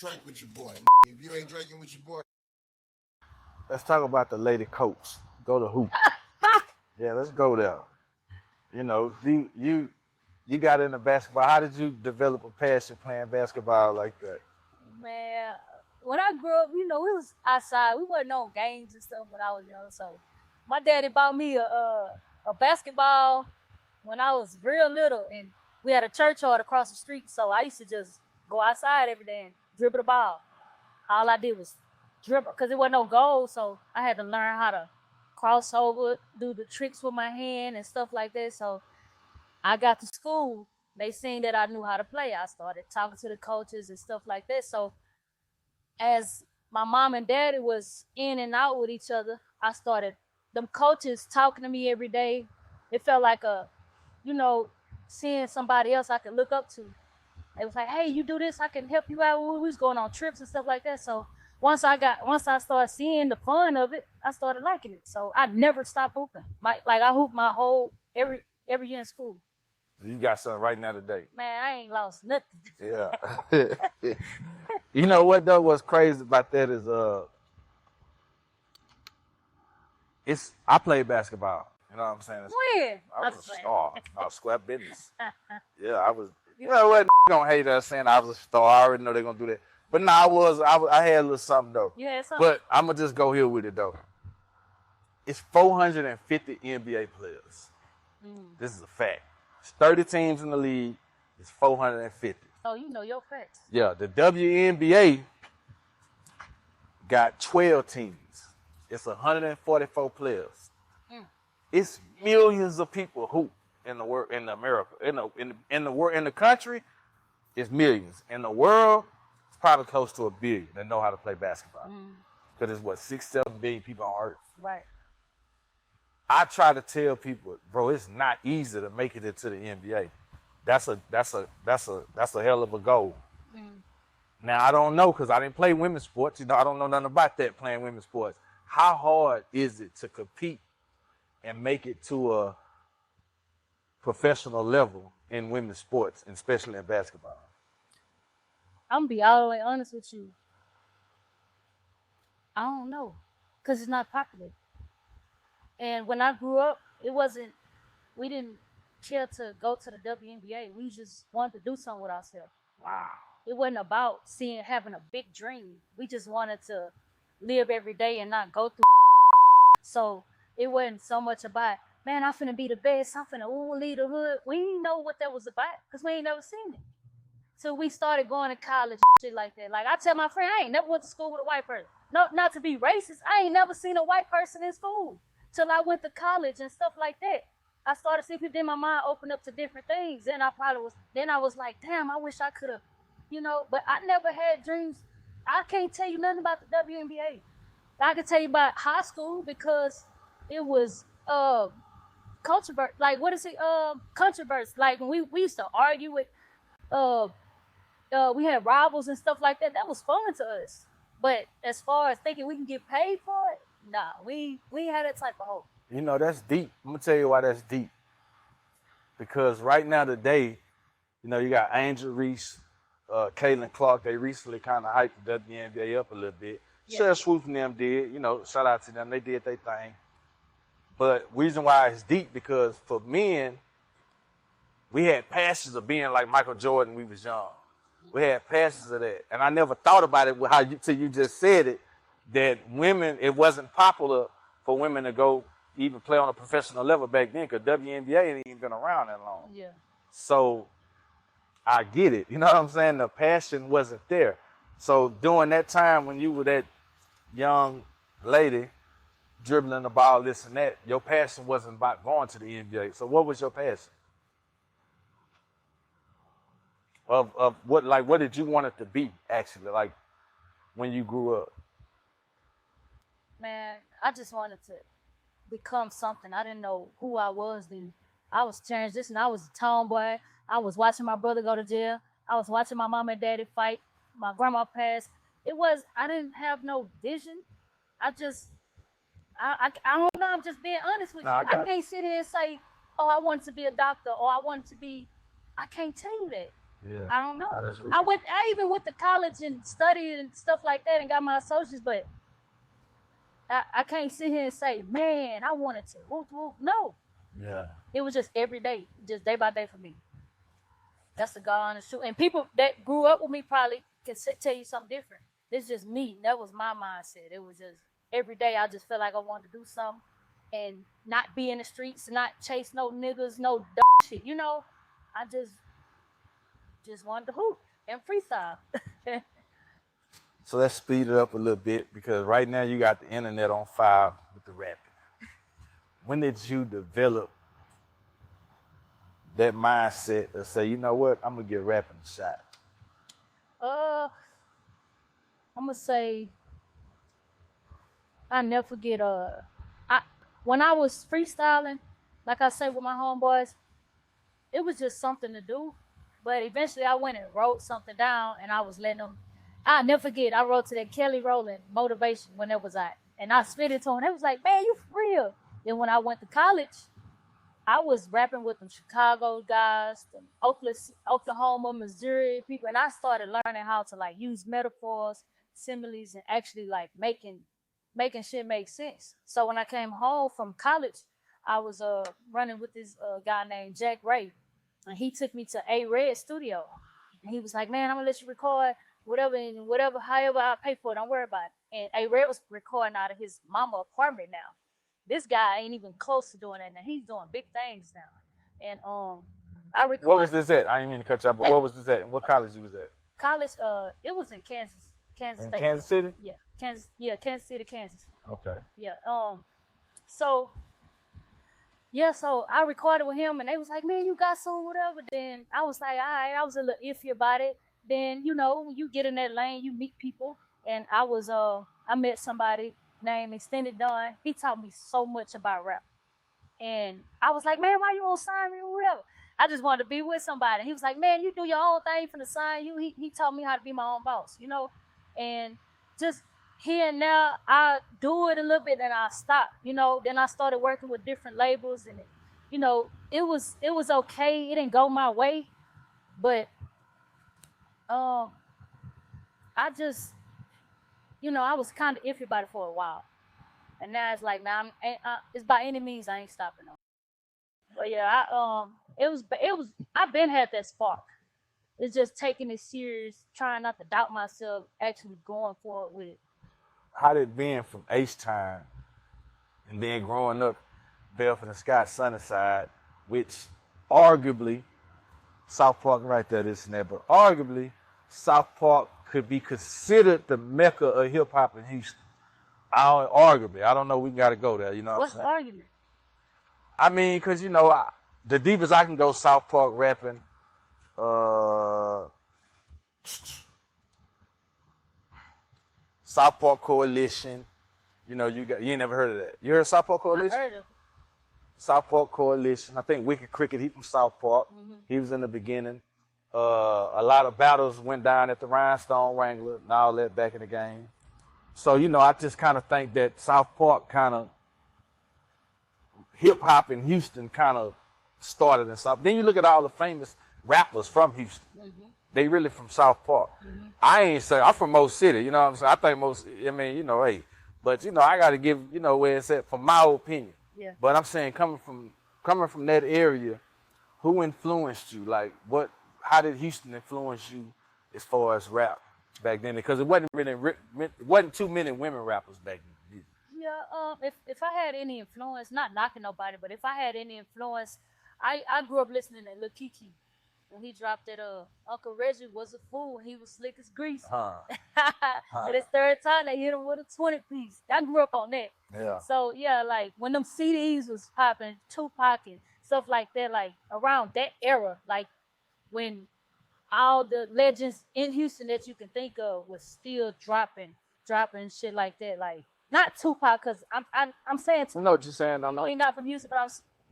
Drink with your boy. If you ain't drinking with your boy, Let's talk about the lady coach. Go to hoop. Yeah, let's go there. You know, you got into basketball. How did you develop a passion playing basketball like that? Man, when I grew up, we was outside. We wasn't on games and stuff when I was young. So my daddy bought me a basketball when I was real little, and we had a church yard across the street. So I used to just go outside every day and dribble the ball. All I did was dribble because it wasn't no goal. So I had to learn how to cross over, do the tricks with my hand and stuff like that. So I got to school. They seen that I knew how to play. I started talking to the coaches and stuff like that. So as my mom and daddy was in and out with each other, I started them coaches talking to me every day. It felt like you know, seeing somebody else I could look up to. They was like, "Hey, you do this, I can help you out." We was going on trips and stuff like that. So once I started seeing the fun of it, I started liking it. So I never stopped hooping. I hooped my whole every year in school. You got something right now today. Man, I ain't lost nothing. Yeah. You know what though? What's crazy about that is I played basketball. You know what I'm saying? When? I was a star. I was square business. Yeah, I was. You know what? Gonna hate us saying I was a star. I already know they're gonna do that. But no, I had a little something though. You had something? But I'm gonna just go here with it though. It's 450 NBA players. This is a fact. It's 30 teams in the league. It's 450. Oh, you know your facts. Yeah, the WNBA got 12 teams. It's 144 players. It's millions of people who in the world, in America, in the world, in the country, it's millions. In the world, it's probably close to 1 billion that know how to play basketball. Because it's 6-7 billion people on Earth. Right. I try to tell people, bro, it's not easy to make it into the NBA. That's a hell of a goal. Now I don't know because I didn't play women's sports. You know, I don't know nothing about that playing women's sports. How hard is it to compete and make it to a professional level in women's sports, and especially in basketball? I'm gonna be all the way honest with you. I don't know, cause it's not popular. And when I grew up, we didn't care to go to the WNBA. We just wanted to do something with ourselves. Wow. It wasn't about having a big dream. We just wanted to live every day and not go through. So it wasn't so much about, man, I'm finna be the best. I'm finna lead the hood. We didn't know what that was about because we ain't never seen it. So we started going to college, shit like that. Like I tell my friend, I ain't never went to school with a white person. No, not to be racist. I ain't never seen a white person in school till I went to college and stuff like that. I started seeing people, then my mind opened up to different things. Then I was like, damn, I wish I could have, but I never had dreams. I can't tell you nothing about the WNBA. I can tell you about high school because it was controversy. Like, what is it? Controversy. Like when we used to argue with, we had rivals and stuff like that. That was fun to us. But as far as thinking we can get paid for it, nah, we had that type of hope. You know, that's deep. I'm going to tell you why that's deep. Because right now today, you got Angel Reese, Caitlin Clark. They recently kind of hyped the WNBA up a little bit. Yeah. Sheryl Swoop and them did. Shout out to them. They did their thing. But reason why it's deep, because for men, we had passions of being like Michael Jordan when we was young. We had passions of that. And I never thought about it till you just said it, that it wasn't popular for women to go even play on a professional level back then, because WNBA ain't even been around that long. Yeah. So I get it. You know what I'm saying? The passion wasn't there. So during that time when you were that young lady dribbling the ball, this and that, your passion wasn't about going to the NBA. So what was your passion? Of what did you want it to be, actually, like when you grew up? Man, I just wanted to become something. I didn't know who I was then. I was transitioning. I was a tomboy. I was watching my brother go to jail. I was watching my mom and daddy fight. My grandma passed. I didn't have no vision. I don't know. I'm just being honest with you. I can't sit here and say, oh, I wanted to be a doctor or I wanted to be, I can't tell you that. Yeah. I don't know. Oh, that's really- I even went to college and studied and stuff like that and got my associates, but I can't sit here and say, man, I wanted to. Whoop, whoop. No, Yeah. it was just every day, just day by day for me. That's the God honest truth. And people that grew up with me probably can tell you something different. This is just me. That was my mindset. It was just every day I just felt like I wanted to do something and not be in the streets, not chase no niggas, no dumb shit. You know, I just wanted to hoop and freestyle. So let's speed it up a little bit because right now you got the internet on fire with the rapping. When did you develop that mindset to say, you know what, I'm gonna give rapping a shot? I'm gonna say I never forget. When I was freestyling, like I say with my homeboys, it was just something to do. But eventually, I went and wrote something down, and I was letting them. I never forget. I wrote to that Kelly Rowland motivation when it was at, and I spit it to them. They was like, "Man, you for real?" Then when I went to college, I was rapping with them Chicago guys, them Oklahoma, Missouri people, and I started learning how to like use metaphors, similes, and actually like making shit make sense. So when I came home from college, I was running with this guy named Jack Ray, and he took me to A Red Studio, and he was like, "Man, I'm gonna let you record whatever, however I pay for it. Don't worry about it." And A Red was recording out of his mama apartment now. This guy ain't even close to doing that now. He's doing big things now. And I recorded. What was this at? I didn't mean to cut you off, but what was this at? What college you was at? College, it was in Kansas In State. Kansas City? Yeah, Kansas City, Kansas. Okay. Yeah. So I recorded with him, and they was like, "Man, you got some whatever." Then I was like, "All right." I was a little iffy about it. Then when you get in that lane, you meet people, and I met somebody named Extended Don. He taught me so much about rap, and I was like, "Man, why you won't sign me or whatever?" I just wanted to be with somebody. He was like, "Man, you do your own thing from the sign you." He taught me how to be my own boss, and just here and now I do it a little bit and I stop, Then I started working with different labels, and it was okay. It didn't go my way, but I just I was kind of iffy about it for a while, and now it's like now it's by any means I ain't stopping them. But yeah, it was I've been had that spark. It's just taking it serious, trying not to doubt myself, actually going forward with it. How did being from H-Town and then growing up Belford and Scott, Sunnyside, which arguably, South Park right there, this and that, but arguably, South Park could be considered the mecca of hip-hop in Houston. Arguably. I don't know, we got to go there, What's the argument? I mean, because, the deepest I can go, South Park rapping, South Park Coalition. You ain't never heard of that. You heard of South Park Coalition? I heard of it. South Park Coalition. I think Wicked Cricket, he from South Park. Mm-hmm. He was in the beginning. A lot of battles went down at the Rhinestone Wrangler and all that back in the game. So, I just kind of think that South Park kind of hip-hop in Houston kind of started in South. Then you look at all the famous rappers from Houston. Mm-hmm. They really from South Park. Mm-hmm. I ain't say, I'm from Mo City, you know what I'm saying? I think hey. But, I got to give, where it's at, from my opinion. Yeah. But I'm saying coming from that area, who influenced you? Like, how did Houston influence you as far as rap back then? Because it wasn't too many women rappers back then. Yeah, if I had any influence, not knocking nobody, but if I had any influence, I grew up listening to Lil Keke. When he dropped that Uncle Reggie was a fool, he was slick as grease. But his third time they hit him with a 20-piece. I grew up on that. Yeah. So yeah, like when them CDs was popping, Tupac and stuff like that, like around that era, like when all the legends in Houston that you can think of was still dropping shit like that. Like not Tupac, cause I'm saying. I know what you're saying. I know he's not from Houston, but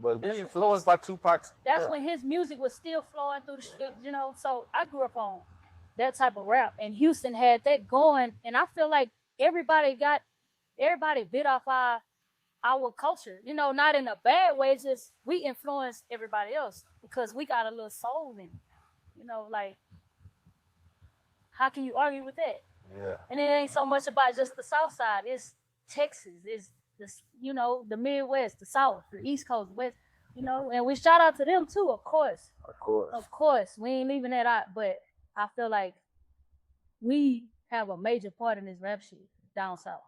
But being influenced by Tupac. That's when his music was still flowing through the shit, So I grew up on that type of rap, and Houston had that going, and I feel like everybody bit off our culture, not in a bad way. It's just we influenced everybody else because we got a little soul in it. You know, like, how can you argue with that? Yeah. And it ain't so much about just the South Side. It's Texas. It's this, you know, the Midwest, the South, the East Coast, West. You know, and we shout out to them too, of course. Of course. Of course, we ain't leaving that out. But I feel like we have a major part in this rap shit down south.